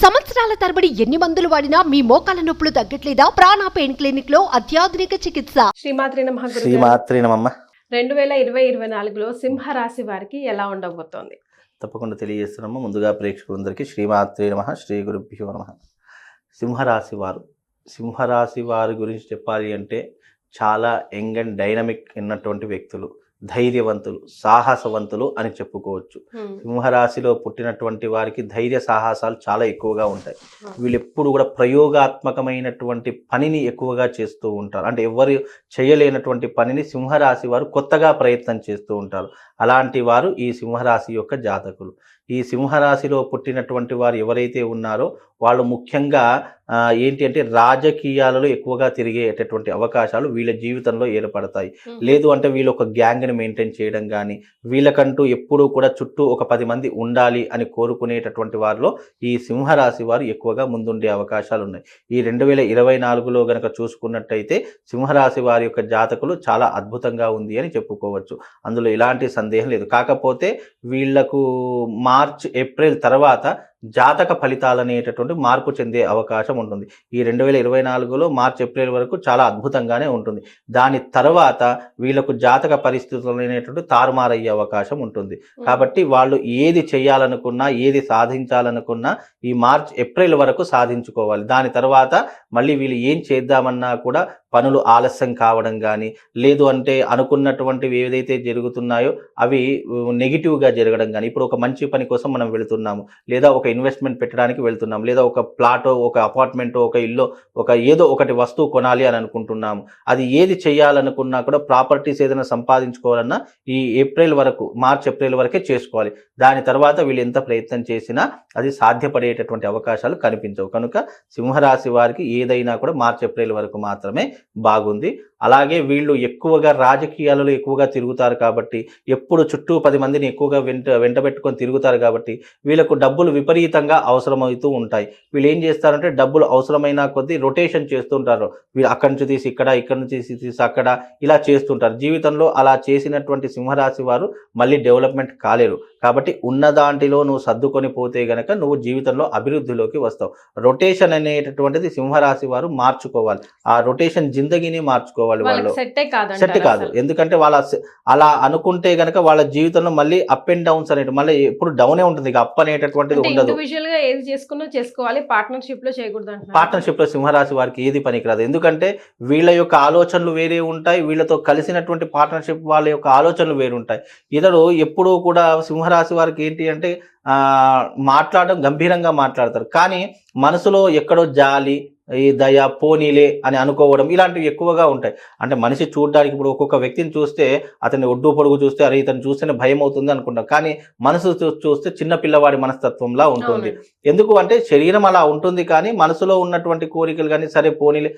సంవత్సరాల తరబడి ఎన్ని మందులు వాడినా మీ మోకాల నొప్పులు తగ్గట్లేదా? ప్రాణ పెయిన్ క్లినిక్ లో అత్యాధునిక చికిత్స. శ్రీమాత్రి నమః. శ్రీమాత్రి నమః. 2020-24లో సింహ రాశి వారికి ఎలా ఉండబోతోంది? తప్పకుండా తెలియజేస్తున్నాము. ముందుగా ప్రేక్షకులందరికీ శ్రీమాత్రి నమః, శ్రీ గురుభ్యో నమః. సింహరాశి వారి గురించి చెప్పాలి అంటే చాలా యంగ్ అండ్ డైనమిక్ ఉన్నటువంటి వ్యక్తులు, ధైర్యవంతులు, సాహసవంతులు అని చెప్పుకోవచ్చు. సింహరాశిలో పుట్టినటువంటి వారికి ధైర్య సాహసాలు చాలా ఎక్కువగా ఉంటాయి. వీళ్ళు ఎప్పుడు కూడా ప్రయోగాత్మకమైనటువంటి పనిని ఎక్కువగా చేస్తూ ఉంటారు. అంటే ఎవరు చేయలేనటువంటి పనిని సింహరాశి వారు కొత్తగా ప్రయత్నం చేస్తూ ఉంటారు. అలాంటి వారు ఈ సింహరాశి యొక్క జాతకులు. ఈ సింహరాశిలో పుట్టినటువంటి వారు ఎవరైతే ఉన్నారో వాళ్ళు ముఖ్యంగా ఏంటి అంటే రాజకీయాలలో ఎక్కువగా తిరిగేటటువంటి అవకాశాలు వీళ్ళ జీవితంలో ఏర్పడతాయి. లేదు అంటే వీళ్ళు ఒక గ్యాంగ్ని మెయింటైన్ చేయడం కానీ, వీళ్ళకంటూ ఎప్పుడూ కూడా చుట్టూ ఒక 10 మంది ఉండాలి అని కోరుకునేటటువంటి వారిలో ఈ సింహరాశి వారు ఎక్కువగా ముందుండే అవకాశాలు ఉన్నాయి. ఈ 2024లో గనక చూసుకున్నట్టయితే సింహరాశి వారి యొక్క జాతకులు చాలా అద్భుతంగా ఉంది అని చెప్పుకోవచ్చు. అందులో ఎలాంటి సందేహం లేదు. కాకపోతే వీళ్లకు మార్చ్ ఏప్రిల్ తర్వాత జాతక ఫలితాలు అనేటటువంటి మార్పు చెందే అవకాశం ఉంటుంది. ఈ 2024లో మార్చ్ ఏప్రిల్ వరకు చాలా అద్భుతంగానే ఉంటుంది. దాని తర్వాత వీళ్ళకు జాతక పరిస్థితులు అనేటువంటి తారుమారయ్యే అవకాశం ఉంటుంది. కాబట్టి వాళ్ళు ఏది చేయాలనుకున్నా, ఏది సాధించాలనుకున్నా ఈ మార్చ్ ఏప్రిల్ వరకు సాధించుకోవాలి. దాని తర్వాత మళ్ళీ వీళ్ళు ఏం చేద్దామన్నా కూడా పనులు ఆలస్యం కావడం కానీ, లేదు అంటే అనుకున్నటువంటివి ఏదైతే జరుగుతున్నాయో అవి నెగిటివ్గా జరగడం కానీ. ఇప్పుడు ఒక మంచి పని కోసం మనం వెళుతున్నాము, లేదా ఒక ఇన్వెస్ట్మెంట్ పెట్టడానికి వెళ్తున్నాం, లేదా ఒక ప్లాటో, ఒక అపార్ట్మెంటో, ఒక ఇల్లు, ఒక ఏదో ఒకటి వస్తువు కొనాలి అని అనుకుంటున్నాము. అది ఏది చేయాలనుకున్నా కూడా ప్రాపర్టీస్ ఏదైనా సంపాదించుకోవాలన్నా ఈ మార్చ్ ఏప్రిల్ వరకే చేసుకోవాలి. దాని తర్వాత వీళ్ళు ఎంత ప్రయత్నం చేసినా అది సాధ్యపడేటటువంటి అవకాశాలు కనిపించవు. కనుక సింహరాశి వారికి ఏదైనా కూడా మార్చ్ ఏప్రిల్ వరకు మాత్రమే బాగుంది. అలాగే వీళ్ళు ఎక్కువగా రాజకీయాలలో ఎక్కువగా తిరుగుతారు కాబట్టి, ఎప్పుడు చుట్టూ 10 మందిని ఎక్కువగా వెంట పెట్టుకొని తిరుగుతారు కాబట్టి వీళ్ళకు డబ్బులు విపరీతంగా అవసరమవుతూ ఉంటాయి. వీళ్ళు ఏం చేస్తారంటే డబ్బులు అవసరమైన కొద్దీ రొటేషన్ చేస్తుంటారు. వీళ్ళు అక్కడి నుంచి తీసి ఇక్కడ, ఇక్కడి నుంచి తీసి అక్కడ, ఇలా చేస్తుంటారు. జీవితంలో అలా చేసినటువంటి సింహరాశి వారు మళ్ళీ డెవలప్మెంట్ కాలేరు. కాబట్టి ఉన్న దాంట్లో నువ్వు సర్దుకొని పోతే గనక నువ్వు జీవితంలో అభివృద్ధిలోకి వస్తావు. రొటేషన్ అనేటటువంటిది సింహరాశి వారు మార్చుకోవాలి. ఆ రొటేషన్ జిందగీని మార్చుకోవాలి. వాళ్ళు సెట్ కాదు. ఎందుకంటే వాళ్ళ అలా అనుకుంటే గనక వాళ్ళ జీవితంలో మళ్ళీ అప్ అండ్ డౌన్స్ అనేవి మళ్ళీ ఎప్పుడు డౌనే ఉంటుంది. ఇక అప్ అనేటటువంటిది ఉండదు. పార్ట్నర్షిప్ లో సింహరాశి వారికి ఏది పనికిరాదు. ఎందుకంటే వీళ్ళ యొక్క ఆలోచనలు వేరే ఉంటాయి, వీళ్ళతో కలిసినటువంటి పార్ట్నర్షిప్ వాళ్ళ యొక్క ఆలోచనలు వేరు ఉంటాయి. ఇతడు ఎప్పుడూ కూడా సింహరాశి వారికి ఏంటి అంటే మాట్లాడడం గంభీరంగా మాట్లాడతారు, కానీ మనసులో ఎక్కడో జాలి, ఈ దయ, పోనీలే అని అనుకోవడం ఇలాంటివి ఎక్కువగా ఉంటాయి. అంటే మనిషి చూడడానికి ఇప్పుడు ఒక్కొక్క వ్యక్తిని చూస్తే అతన్ని ఒడ్డు పొడుగు చూస్తే అరే ఇతను చూస్తేనే భయం అవుతుంది అనుకుంటాం, కానీ మనసు చూస్తే చిన్న పిల్లవాడి మనస్తత్వంలా ఉంటుంది. ఎందుకు అంటే శరీరం అలా ఉంటుంది, కానీ మనసులో ఉన్నటువంటి కోరికలు కానీ సరే పోనీలే,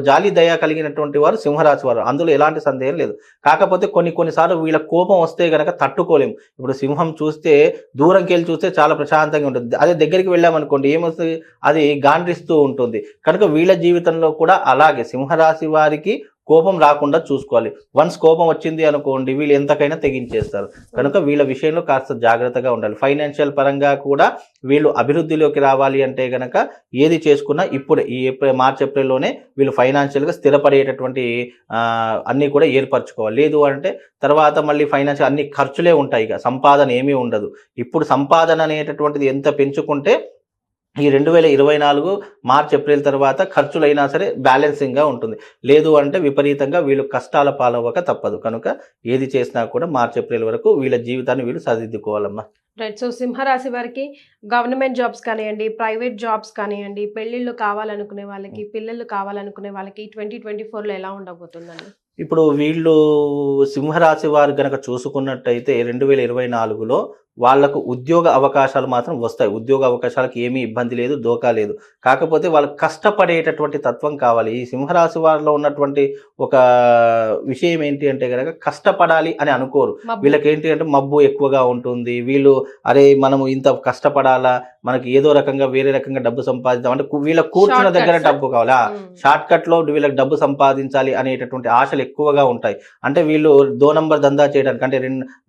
జాలి దయ కలిగినటువంటి వారు సింహరాశి వారు. అందులో ఎలాంటి సందేహం లేదు. కాకపోతే కొన్నిసార్లు వీళ్ళ కోపం వస్తే గనక తట్టుకోలేము. ఇప్పుడు సింహం చూస్తే దూరంకి వెళ్ళి చూస్తే చాలా ప్రశాంతంగా ఉంటుంది. అదే దగ్గరికి వెళ్ళామనుకోండి ఏమొస్తుంది, అది గాండ్రిస్తూ ఉంటుంది. కనుక వీళ్ళ జీవితంలో కూడా అలాగే సింహరాశి వారికి కోపం రాకుండా చూసుకోవాలి. వన్స్ కోపం వచ్చింది అనుకోండి వీళ్ళు ఎంతకైనా తెగించేస్తారు. కనుక వీళ్ళ విషయంలో కాస్త జాగ్రత్తగా ఉండాలి. ఫైనాన్షియల్ పరంగా కూడా వీళ్ళు అభివృద్ధిలోకి రావాలి అంటే గనక ఏది చేసుకున్నా ఇప్పుడు ఈ మార్చ్ ఏప్రిల్లోనే వీళ్ళు ఫైనాన్షియల్గా స్థిరపడేటటువంటి అన్నీ కూడా ఏర్పరచుకోవాలి. లేదు అంటే తర్వాత మళ్ళీ ఫైనాన్షియల్ అన్ని ఖర్చులే ఉంటాయి, ఇక సంపాదన ఏమీ ఉండదు. ఇప్పుడు సంపాదన అనేటటువంటిది ఎంత పెంచుకుంటే ఈ 2024 మార్చ్ ఏప్రిల్ తర్వాత ఖర్చులైనా సరే బ్యాలెన్సింగ్గా ఉంటుంది. లేదు అంటే విపరీతంగా వీళ్ళు కష్టాల పాలవ్వక తప్పదు. కనుక ఏది చేసినా కూడా మార్చ్ ఏప్రిల్ వరకు వీళ్ళ జీవితాన్ని వీళ్ళు సరిదిద్దుకోవాలమ్మా. రైట్. సో సింహరాశి వారికి గవర్నమెంట్ జాబ్స్ కానివ్వండి, ప్రైవేట్ జాబ్స్ కానివ్వండి, పెళ్ళిళ్ళు కావాలనుకునే వాళ్ళకి, పిల్లలు కావాలనుకునే వాళ్ళకి 2024లో ఎలా ఉండబోతుందండి? ఇప్పుడు వీళ్ళు సింహరాశి వారు గనక చూసుకున్నట్టయితే 2024లో వాళ్లకు ఉద్యోగ అవకాశాలు మాత్రం వస్తాయి. ఉద్యోగ అవకాశాలకు ఏమీ ఇబ్బంది లేదు, దోకా లేదు. కాకపోతే వాళ్ళు కష్టపడేటటువంటి తత్వం కావాలి. ఈ సింహరాశి వారిలో ఉన్నటువంటి ఒక విషయం ఏంటి అంటే కనుక కష్టపడాలి అని అనుకోరు. వీళ్ళకి ఏంటి అంటే మబ్బు ఎక్కువగా ఉంటుంది. వీళ్ళు అరే మనము ఇంత కష్టపడాలా, మనకి ఏదో రకంగా వేరే రకంగా డబ్బు సంపాదిద్దాం అంటే వీళ్ళ కూర్చున్న దగ్గర డబ్బు కావాలా, షార్ట్ కట్ లో వీళ్ళకి డబ్బు సంపాదించాలి అనేటటువంటి ఆశలు ఎక్కువగా ఉంటాయి. అంటే వీళ్ళు 2 నంబర్ దందా చేయడానికి, అంటే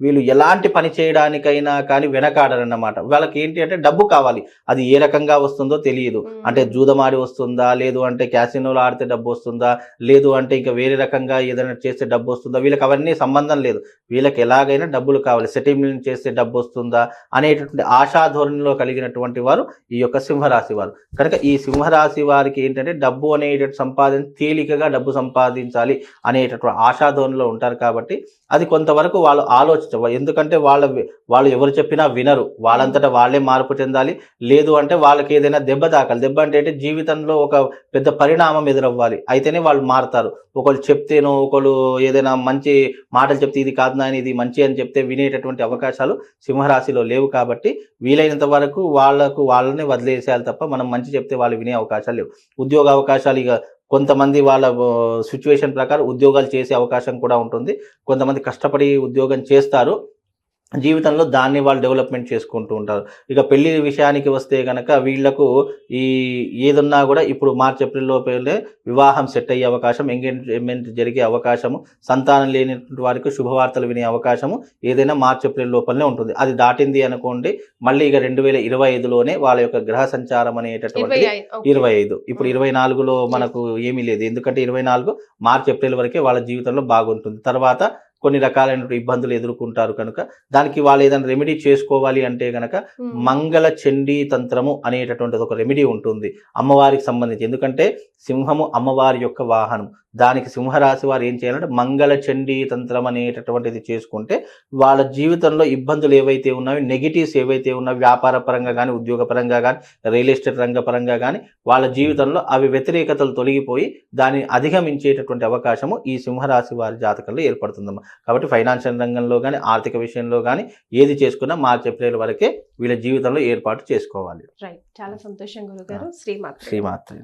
వీళ్ళు ఎలాంటి పని చేయడానికైనా కానీ వెనకాడరన్నమాట. వాళ్ళకి ఏంటి అంటే డబ్బు కావాలి, అది ఏ రకంగా వస్తుందో తెలియదు. అంటే జూదమాడి వస్తుందా, లేదు అంటే క్యాసినోలో ఆడితే డబ్బు వస్తుందా, లేదు అంటే ఇంకా వేరే రకంగా ఏదైనా చేస్తే డబ్బు వస్తుందా, వీళ్ళకి అవన్నీ సంబంధం లేదు. వీళ్ళకి ఎలాగైనా డబ్బులు కావాలి, సెటిల్మెంట్ చేస్తే డబ్బు వస్తుందా అనేటటువంటి ఆశాధోరణిలో కలిగినటువంటి వారు ఈ యొక్క సింహరాశి వారు. కనుక ఈ సింహరాశి వారికి ఏంటంటే డబ్బు అనేటువంటి సంపాదన, తేలికగా డబ్బు సంపాదించాలి అనేటటువంటి ఆశాధోరణిలో ఉంటారు. కాబట్టి అది కొంతవరకు వాళ్ళు ఆలోచించవాలి. ఎందుకంటే వాళ్ళు ఎవరు చెప్పినా వినరు, వాళ్ళంతటా వాళ్ళే మార్పు చెందాలి. లేదు అంటే వాళ్ళకి ఏదైనా దెబ్బ తాకాలి. దెబ్బ అంటే జీవితంలో ఒక పెద్ద పరిణామం ఎదురవ్వాలి, అయితేనే వాళ్ళు మారుతారు. ఒకళ్ళు చెప్తేనో, ఒకళ్ళు ఏదైనా మంచి మాటలు చెప్తే ఇది కాదు నాయన ఇది మంచి అని చెప్తే వినేటటువంటి అవకాశాలు సింహరాశిలో లేవు. కాబట్టి వీలైనంత వరకు వాళ్ళని వదిలేసేయాలి తప్ప మనం మంచి చెప్తే వాళ్ళు వినే అవకాశాలు లేవు. ఉద్యోగ అవకాశాలు ఇక కొంతమంది వాళ్ళ సిచ్యువేషన్ ప్రకారం ఉద్యోగాలు చేసే అవకాశం కూడా ఉంటుంది. కొంతమంది కష్టపడి ఉద్యోగం చేస్తారు, జీవితంలో దాన్ని వాళ్ళు డెవలప్మెంట్ చేసుకుంటూ ఉంటారు. ఇక పెళ్లి విషయానికి వస్తే కనుక వీళ్లకు ఈ ఏదన్నా కూడా ఇప్పుడు మార్చ్ ఏప్రిల్ లోపలే వివాహం సెట్ అయ్యే అవకాశం, ఎంగేజ్మెంట్ జరిగే అవకాశము, సంతానం లేనటువంటి వారికి శుభవార్తలు వినే అవకాశము ఏదైనా మార్చ్ ఏప్రిల్ లోపలనే ఉంటుంది. అది దాటింది అనుకోండి మళ్ళీ ఇక 2025లోనే వాళ్ళ యొక్క గ్రహ సంచారం అనేటటువంటి 25, ఇప్పుడు 24లో మనకు ఏమీ లేదు. ఎందుకంటే 24 మార్చ్ ఏప్రిల్ వరకే వాళ్ళ జీవితంలో బాగుంటుంది. తర్వాత కొన్ని రకాలైన ఇబ్బందులు ఎదుర్కొంటారు. కనుక దానికి వాళ్ళు ఏదైనా రెమెడీ చేసుకోవాలి అంటే కనుక మంగళ చండీ తంత్రము అనేటటువంటిది ఒక రెమెడీ ఉంటుంది అమ్మవారికి సంబంధించి. ఎందుకంటే సింహము అమ్మవారి యొక్క వాహనం, దానికి సింహరాశి వారు ఏం చేయాలంటే మంగళ చండీ తంత్రం అనేటటువంటిది చేసుకుంటే వాళ్ళ జీవితంలో ఇబ్బందులు ఏవైతే ఉన్నాయో, నెగిటివ్స్ ఏవైతే ఉన్నాయో, వ్యాపార పరంగా కానీ, ఉద్యోగ పరంగా కానీ, రియల్ ఎస్టేట్ రంగ పరంగా కానీ వాళ్ళ జీవితంలో అవి వ్యతిరేకతలు తొలగిపోయి దాన్ని అధిగమించేటటువంటి అవకాశము ఈ సింహరాశి వారి జాతకంలో ఏర్పడుతుందమ్మా. కాబట్టి ఫైనాన్షియల్ రంగంలో కానీ, ఆర్థిక విషయంలో కానీ ఏది చేసుకున్నా మార్చ్ ఏప్రిల్ వరకే వీళ్ళ జీవితంలో ఏర్పాటు చేసుకోవాలి. రైట్, చాలా సంతోషం గురుగారు. శ్రీమాత్రే. శ్రీమాత్రే.